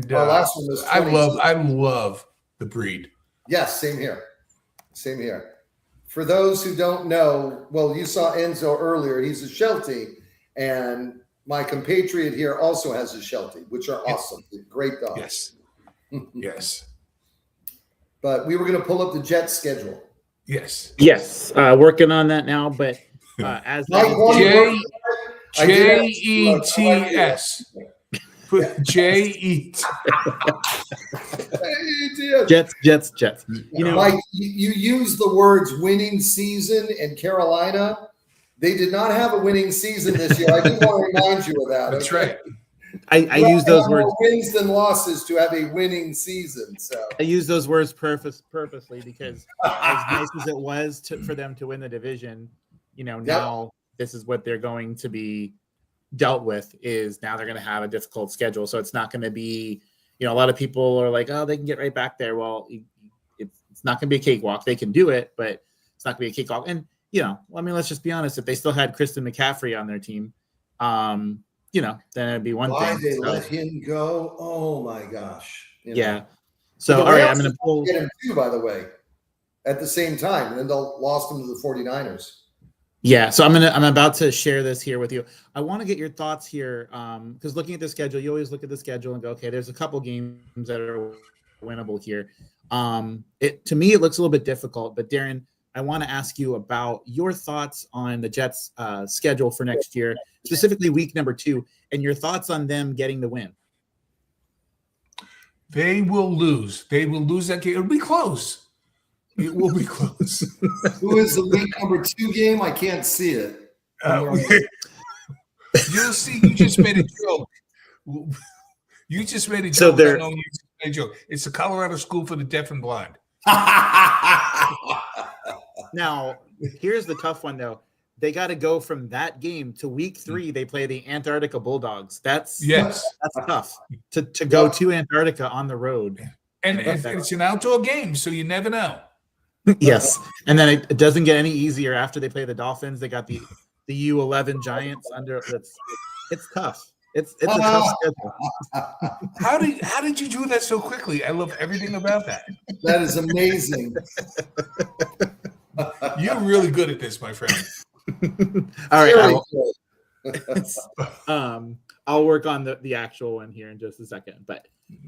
last one was 20. I love the breed. Yes, same here. For those who don't know, well, you saw Enzo earlier. He's a Sheltie, and my compatriot here also has a Sheltie, which are awesome. Great dogs. Yes. But we were going to pull up the Jets schedule. Yes. Working on that now, but as Jets. Jets. Jets. You know, Mike, you use the words winning season in Carolina. They did not have a winning season this year. I do want to remind you of that. that's okay? right. I use those words. More wins than losses to have a winning season. So I use those words purposely because as nice as it was for them to win the division, now this is what they're going to be dealt with. Is now they're going to have a difficult schedule, so it's not going to be. A lot of people are like, oh, they can get right back there. Well, it's not going to be a cakewalk. They can do it, but it's not going to be a cakewalk. And let's just be honest. If they still had Kristen McCaffrey on their team, then it'd be one thing. why they let him go? Oh my gosh! Yeah. So all right, I'm going to pull. Get him too, by the way, at the same time, and then they'll lost him to the 49ers. Yeah, so I'm about to share this here with you. I want to get your thoughts here because looking at the schedule, you always look at the schedule and go, okay, there's a couple games that are winnable here. To me, it looks a little bit difficult, but Darren, I want to ask you about your thoughts on the Jets' schedule for next year, specifically week number 2, and your thoughts on them getting the win. They will lose. They will lose that game. It'll be close. It will be close. Who is the week number 2 game? I can't see it. You'll see. You just made a joke. You just made a joke. So they're. You just made a joke. It's the Colorado School for the Deaf and Blind. Now, here's the tough one, though. They got to go from that game to week 3. They play the Antarctica Bulldogs. That's tough to go to Antarctica on the road. And it's an outdoor game, so you never know. Yes, and then it doesn't get any easier after they play the Dolphins. They got the U11 Giants under. It's tough. It's a tough schedule. How did you do that so quickly? I love everything about that. That is amazing. You're really good at this, my friend. All right, I'll work on the actual one here in just a second. But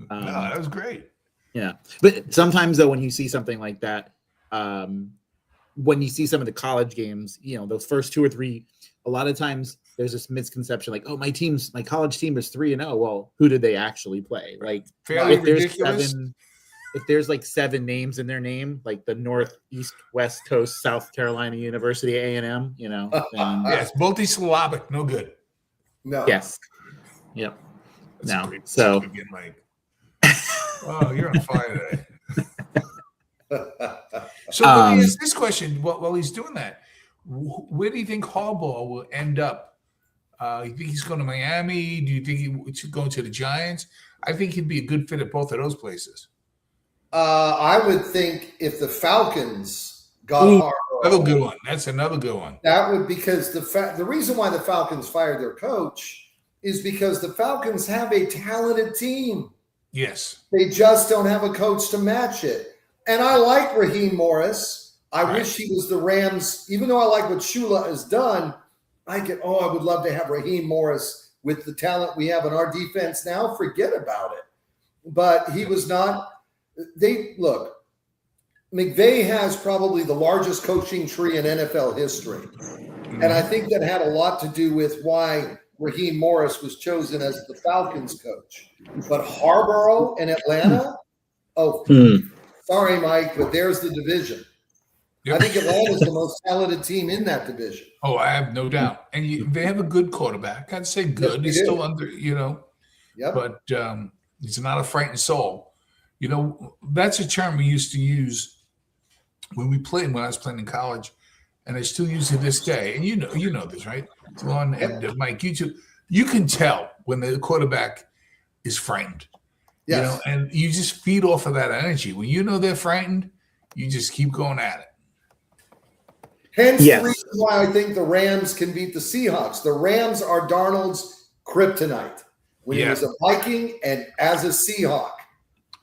no, that was great. Yeah, but sometimes though, when you see something like that, when you see some of the college games, those first 2 or 3, a lot of times there's this misconception like, oh, my college team is 3-0. Well, who did they actually play? Like, if there's like 7 names in their name, like the North, East, West Coast, South Carolina University, A&M, yes, multi-syllabic, no good. No. Yes. Yep. That's no. So. Again, Mike. Oh, you're on fire today. So let me ask this question while he's doing that. Where do you think Harbaugh will end up? You think he's going to Miami? Do you think he's going to the Giants? I think he'd be a good fit at both of those places. I would think if the Falcons got Harbaugh. Another good one. That's another good one. That would because the reason why the Falcons fired their coach is because the Falcons have a talented team. Yes. They just don't have a coach to match it. And I like Raheem Morris. I wish he was the Rams. Even though I like what Shula has done, I would love to have Raheem Morris with the talent we have in our defense now. Forget about it. But he was not. McVay has probably the largest coaching tree in NFL history. And I think that had a lot to do with why Raheem Morris was chosen as the Falcons coach. But Harbaugh in Atlanta, sorry, Mike, but there's the division. Yep. I think Atlanta's the most talented team in that division. Oh, I have no doubt. And they have a good quarterback. I'd say good. He's still under, but he's not a frightened soul. That's a term we used to use when I was playing in college, and I still use it this day. And you know this, right? Delaun and Mike, you too. You can tell when the quarterback is frightened. Yes. And you just feed off of that energy. When they're frightened, you just keep going at it. Hence the reason why I think the Rams can beat the Seahawks. The Rams are Darnold's kryptonite when he was a Viking and as a Seahawk.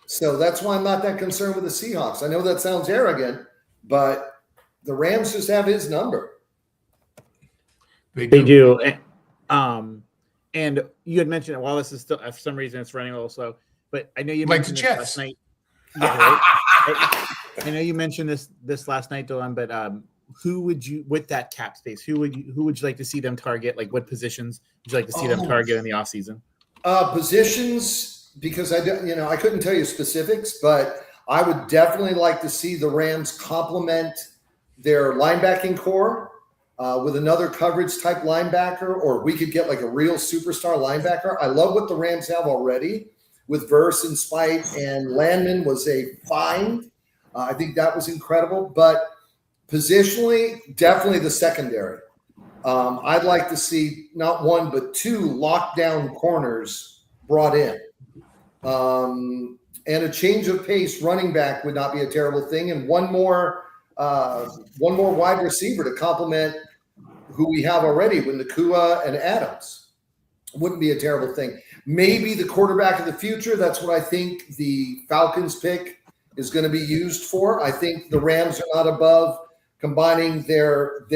So that's why I'm not that concerned with the Seahawks. I know that sounds arrogant, but the Rams just have his number. They do. And you had mentioned while this is still, for some reason, it's running a little slow, but I know you mentioned this last night. Yeah, right? I know you mentioned this last night, Delaun, but who would you, with that cap space, who would you like to see them target? Like what positions would you like to see them target in the offseason? Positions, because I couldn't tell you specifics, but I would definitely like to see the Rams complement their linebacking core with another coverage type linebacker, or we could get like a real superstar linebacker. I love what the Rams have already with Verse and Spite, and Landman was a find. I think that was incredible. But positionally, definitely the secondary. I'd like to see not one, but 2 lockdown corners brought in. And a change of pace running back would not be a terrible thing. And one more wide receiver to complement who we have already with Nakua and Adams. Wouldn't be a terrible thing. Maybe the quarterback of the future. That's what I think the Falcons pick is going to be used for. I think the Rams are not above combining their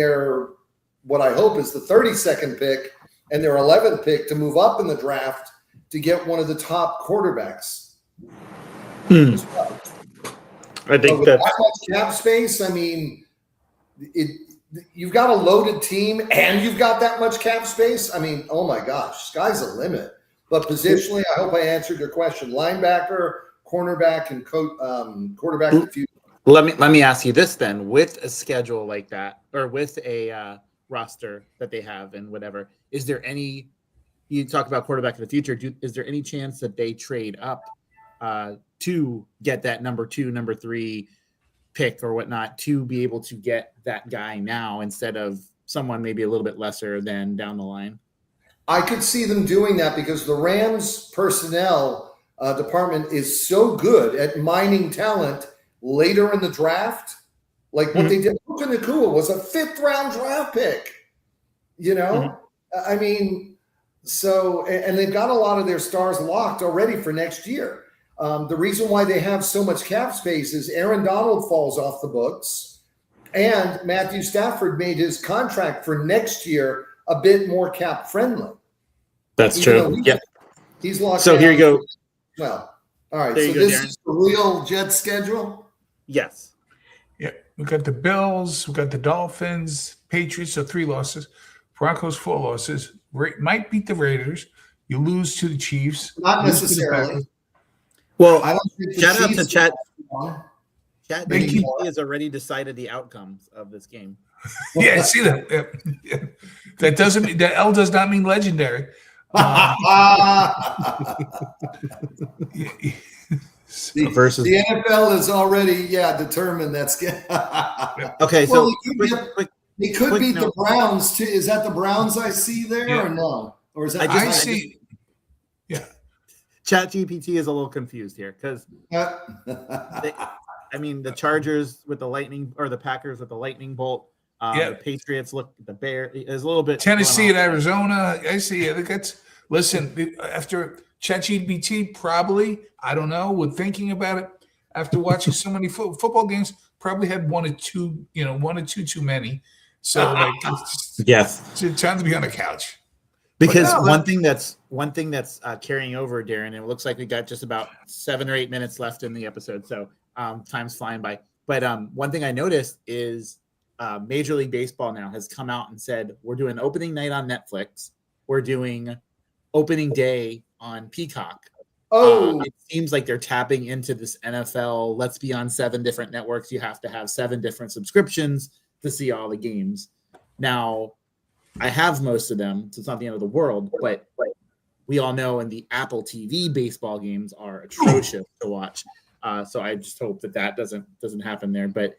what I hope is the 32nd pick and their 11th pick to move up in the draft to get one of the top quarterbacks. As well. I think that much cap space. I mean, you've got a loaded team and you've got that much cap space. I mean, oh my gosh, sky's the limit. But positionally, I hope I answered your question. Linebacker, cornerback, and quarterback of the future. Let me ask you this then: with a schedule like that, or with a roster that they have, and whatever, is there any? You talk about quarterback of the future. Is there any chance that they trade up to get that number 2, number 3 pick or whatnot to be able to get that guy now instead of someone maybe a little bit lesser than down the line? I could see them doing that because the Rams personnel department is so good at mining talent later in the draft. Like what they did, Puka Nacua was a 5th round draft pick, you know? I mean, so, and they've got a lot of their stars locked already for next year. The reason why they have so much cap space is Aaron Donald falls off the books and Matthew Stafford made his contract for next year a bit more cap friendly. That's true. Yeah. He's locked. So here you go. Well, all right. There So this is the real Jets schedule? Yes. Yeah. We got the Bills, we got the Dolphins, Patriots, so 3 losses, Broncos 4 losses. Might beat the Raiders. You lose to the Chiefs. Not necessarily. Well, I don't think shout out to Chat. Thank Chat you. has already decided the outcomes of this game. Yeah, see that. Yeah. That doesn't mean that L does not mean legendary. Versus the NFL is already determined that's okay. So they could beat the Browns too. Is that the Browns I see there or no? Or is that I see? Yeah. ChatGPT is a little confused here because I mean the Chargers with the lightning or the Packers with the lightning bolt. The Patriots look the Bear is a little bit Tennessee and Arizona. I see. I think that's after ChatGPT probably, I don't know, with thinking about it after watching so many football games, probably had one or two too many. So like it's time to be on the couch. Because one thing that's carrying over, Darren, and it looks like we got just about 7 or 8 minutes left in the episode, so time's flying by. But one thing I noticed is Major League Baseball now has come out and said we're doing opening night on Netflix, we're doing opening day on Peacock. It seems like they're tapping into this NFL. Let's be on 7 different networks. You have to have 7 different subscriptions to see all the games. Now, I have most of them, so it's not the end of the world, but we all know in the Apple TV baseball games are atrocious to watch. So I just hope that doesn't happen there. But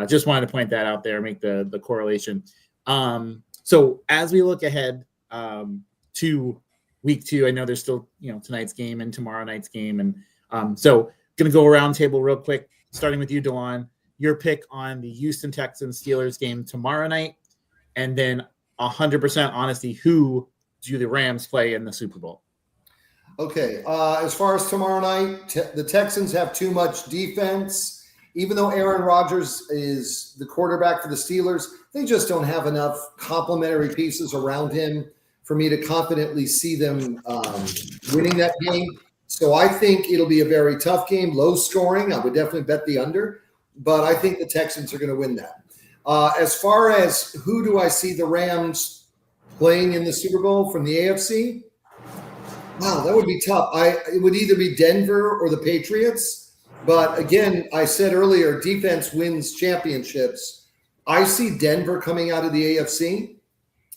just wanted to point that out there, make the correlation. So as we look ahead to week 2, I know there's still tonight's game and tomorrow night's game, and so going to go around table real quick, starting with you, Delaun. Your pick on the Houston Texans Steelers game tomorrow night, and then 100% honesty, who do the Rams play in the Super Bowl? Okay. As far as tomorrow night, the Texans have too much defense. Even though Aaron Rodgers is the quarterback for the Steelers, they just don't have enough complementary pieces around him for me to confidently see them winning that game. So I think it'll be a very tough game, low scoring. I would definitely bet the under, but I think the Texans are going to win that. As far as who do I see the Rams playing in the Super Bowl from the AFC? Wow, that would be tough. It would either be Denver or the Patriots, But again, I said earlier, defense wins championships. I see Denver coming out of the AFC,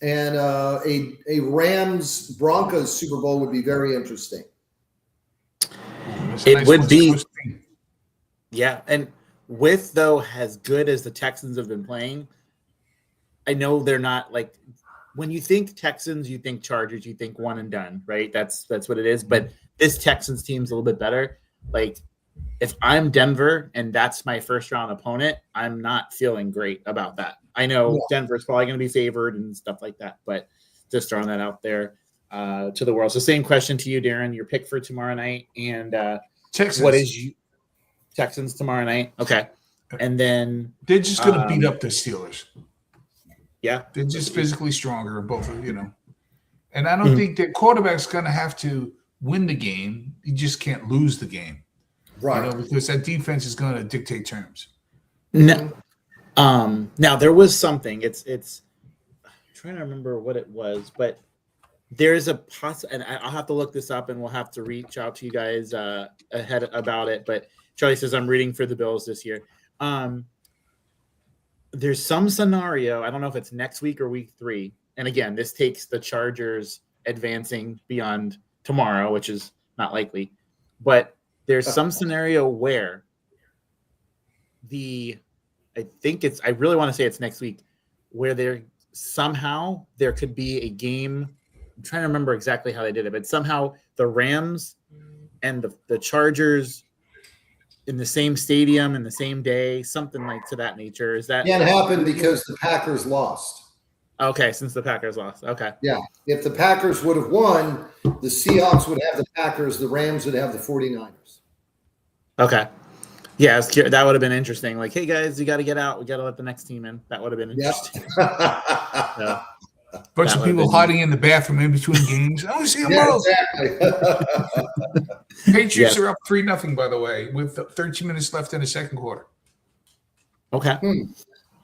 and a Rams Broncos Super Bowl would be very interesting. It would be, yeah. And with though, as good as the Texans have been playing, I know they're not like, when you think Texans, you think Chargers, you think one and done, right? That's what it is. But this Texans team's a little bit better. Like, if I'm Denver and that's my first round opponent, I'm not feeling great about that. I know Denver's probably going to be favored and stuff like that, but just throwing that out there to the world. So same question to you, Darren, your pick for tomorrow night. And Texans. What is you Texans tomorrow night? Okay. And then they're just going to beat up the Steelers. Yeah. They're just physically stronger, both of you. And I don't think their quarterback's going to have to win the game. You just can't lose the game. Right. Because that defense is going to dictate terms. No. Now there was something. It's I'm trying to remember what it was, but there's a and I'll have to look this up, and we'll have to reach out to you guys ahead about it. But Charlie says I'm rooting for the Bills this year. There's some scenario. I don't know if it's next week or week 3. And again, this takes the Chargers advancing beyond tomorrow, which is not likely. But there's some scenario where I really want to say it's next week, where there could be a game. I'm trying to remember exactly how they did it, but somehow the Rams and the Chargers in the same stadium in the same day, something like to that nature. Is that can't happen because the Packers lost? Okay, since the Packers lost. Okay. Yeah. If the Packers would have won, the Seahawks would have the Packers, the Rams would have the 49ers. Okay. Yeah, that would have been interesting. Like, hey, guys, you got to get out. We got to let the next team in. That would have been interesting. Yep. Bunch of people hiding in the bathroom in between games. I want to see them both. Exactly. Patriots are up 3-0, by the way, with 13 minutes left in the second quarter. Okay.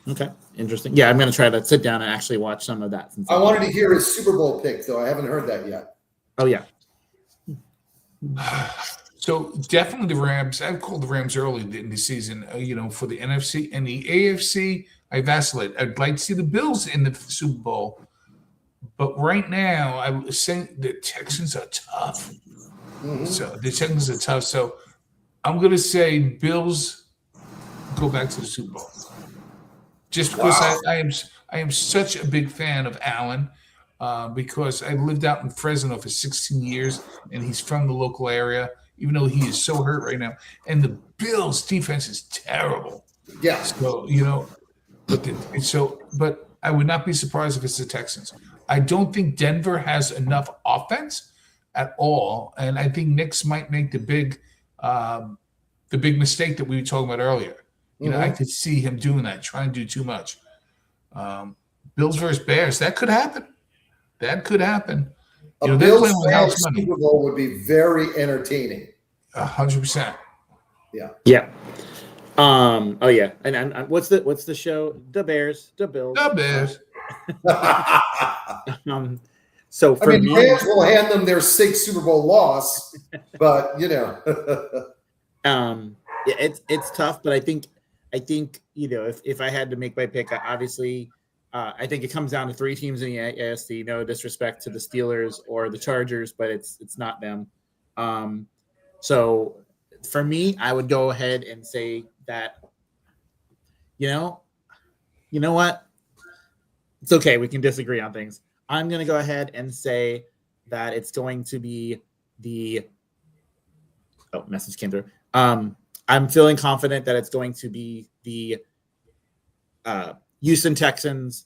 Okay. Interesting. Yeah, I'm going to try to sit down and actually watch some of that. I wanted to hear his Super Bowl pick, though. I haven't heard that yet. Oh, yeah. So definitely the Rams. I've called the Rams early in the season, for the NFC and the AFC. I vacillate. I'd like to see the Bills in the Super Bowl. But right now, I was saying the Texans are tough. Mm-hmm. So the Texans are tough. So I'm going to say Bills go back to the Super Bowl. Just because I am such a big fan of Allen, because I lived out in Fresno for 16 years, and he's from the local area, even though he is so hurt right now. And the Bills' defense is terrible. Yeah. So, but I would not be surprised if it's the Texans. I don't think Denver has enough offense at all, and I think Knicks might make the big mistake that we were talking about earlier. I could see him doing that, trying to do too much. Bills versus Bears, that could happen. That could happen. A Bills Super Bowl would be very entertaining. 100%. Yeah. Yeah. Oh yeah. And what's the show? The Bears. The Bills. The Bears. So for me, Rams will hand them their 6th Super Bowl loss, but it's tough. But I think if I had to make my pick, obviously, I think it comes down to 3 teams in the AFC. No disrespect to the Steelers or the Chargers, but it's not them. So for me, I would go ahead and say that, you know what? It's okay. We can disagree on things. I'm going to go ahead and say that it's going to be message came through. I'm feeling confident that it's going to be the Houston Texans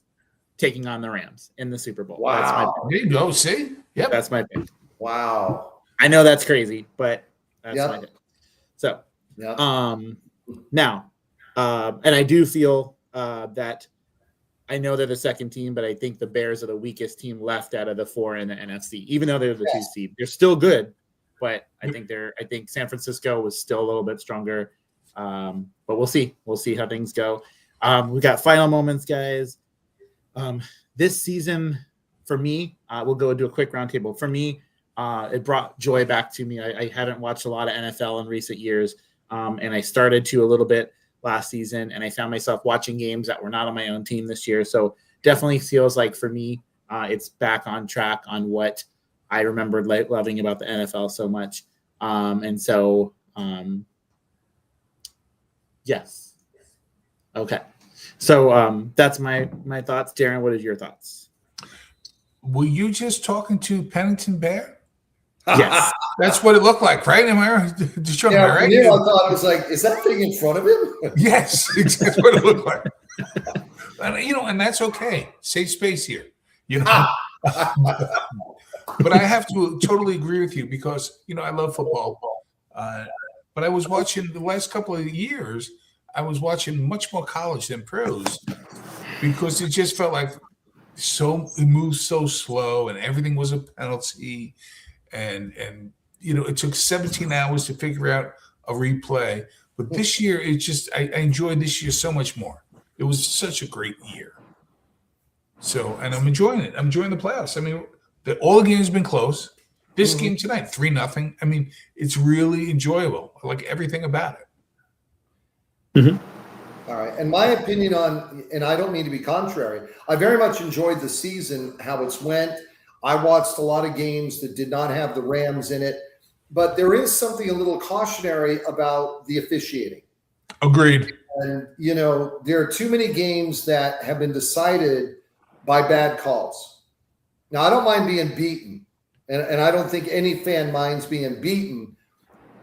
taking on the Rams in the Super Bowl. Wow. That's my pick. There you go. See? Yep. That's my pick. Wow. I know that's crazy, but that's my pick. So, now, and I do feel that I know they're the second team, but I think the Bears are the weakest team left out of the 4 in the NFC. Even though they're the 2 seed, they're still good, but I think San Francisco was still a little bit stronger. But we'll see. We'll see how things go. We got final moments, guys. This season, for me, we'll go do a quick roundtable. For me, it brought joy back to me. I haven't watched a lot of NFL in recent years. and I started to a little bit last season, and I found myself watching games that were not on my own team this year. So definitely feels like for me, it's back on track on what I remembered loving about the NFL so much. Yes. Okay. So that's my thoughts. Darren, what are your thoughts? Were you just talking to Pennington Bear? Yes. That's what it looked like, right? Am I right? Right? I thought it was like, is that thing in front of him? Yes, that's what it looked like. And, and that's okay. Safe space here. But I have to totally agree with you because, I love football. But I was watching the last couple of years, I was watching much more college than pros because it just felt like it moved so slow and everything was a penalty. And it took 17 hours to figure out a replay. But this year, I enjoyed this year so much more. It was such a great year. So, and I'm enjoying it. I'm enjoying the playoffs. I mean, all the games have been close. This game tonight, 3-0. I mean, it's really enjoyable. I like everything about it. All right. And my opinion and I don't mean to be contrary, I very much enjoyed the season, how it's went. I watched a lot of games that did not have the Rams in it, but there is something a little cautionary about the officiating. Agreed. And, there are too many games that have been decided by bad calls. Now, I don't mind being beaten, and I don't think any fan minds being beaten.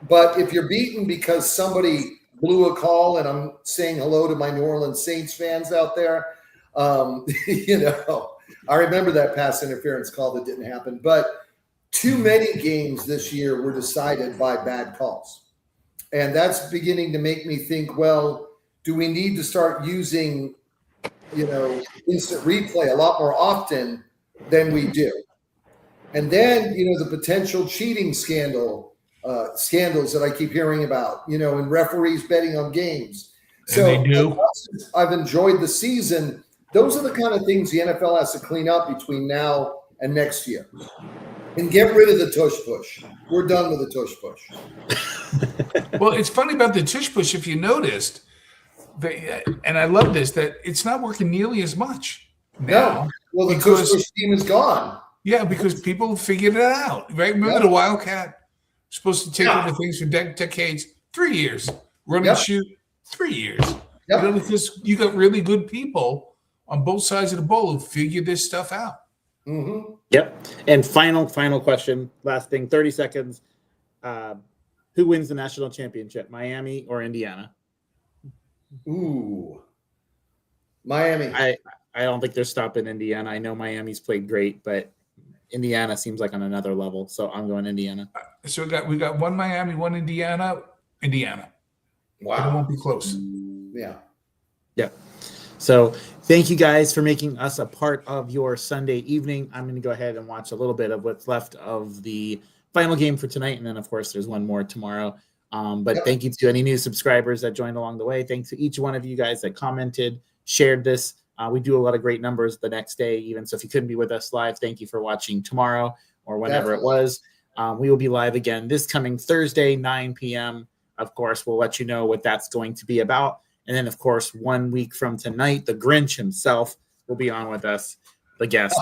But if you're beaten because somebody blew a call, and I'm saying hello to my New Orleans Saints fans out there, I remember that pass interference call that didn't happen. But too many games this year were decided by bad calls. And that's beginning to make me think, well, do we need to start using, instant replay a lot more often than we do? And then, the potential cheating scandals that I keep hearing about, and referees betting on games. So they do. I've enjoyed the season. Those are the kind of things the NFL has to clean up between now and next year. And get rid of the tush push. We're done with the tush push. Well, it's funny about the tush push, if you noticed, and I love this, that it's not working nearly as much now. No. Well, the tush push team is gone. Yeah, because people figured it out, right? Remember the Wildcat? Supposed to take over things for decades. 3 years. Run and shoot, 3 years. Yep. Because you got really good people on both sides of the ball who figure this stuff out. Mm-hmm. Yep. And final question, last thing, 30 seconds. Who wins the national championship, Miami or Indiana? Ooh. Miami. I don't think they're stopping Indiana. I know Miami's played great, but Indiana seems like on another level. So I'm going Indiana. So we got one Miami, one Indiana. Wow. But it won't be close. Yeah. Yeah. So thank you guys for making us a part of your Sunday evening. I'm going to go ahead and watch a little bit of what's left of the final game for tonight. And then, of course, there's one more tomorrow. But thank you to any new subscribers that joined along the way. Thanks to each one of you guys that commented, shared this. We do a lot of great numbers the next day, even. So if you couldn't be with us live, thank you for watching tomorrow or whenever it was. We will be live again this coming Thursday, 9 p.m. Of course, we'll let you know what that's going to be about. And then, of course, 1 week from tonight, the Grinch himself will be on with us, the guest.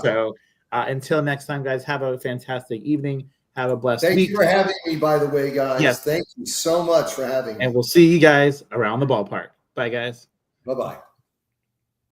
So until next time, guys, have a fantastic evening. Have a blessed week. Thank you for having me, by the way, guys. Yes. Thank you so much for having me. And we'll see you guys around the ballpark. Bye, guys. Bye-bye.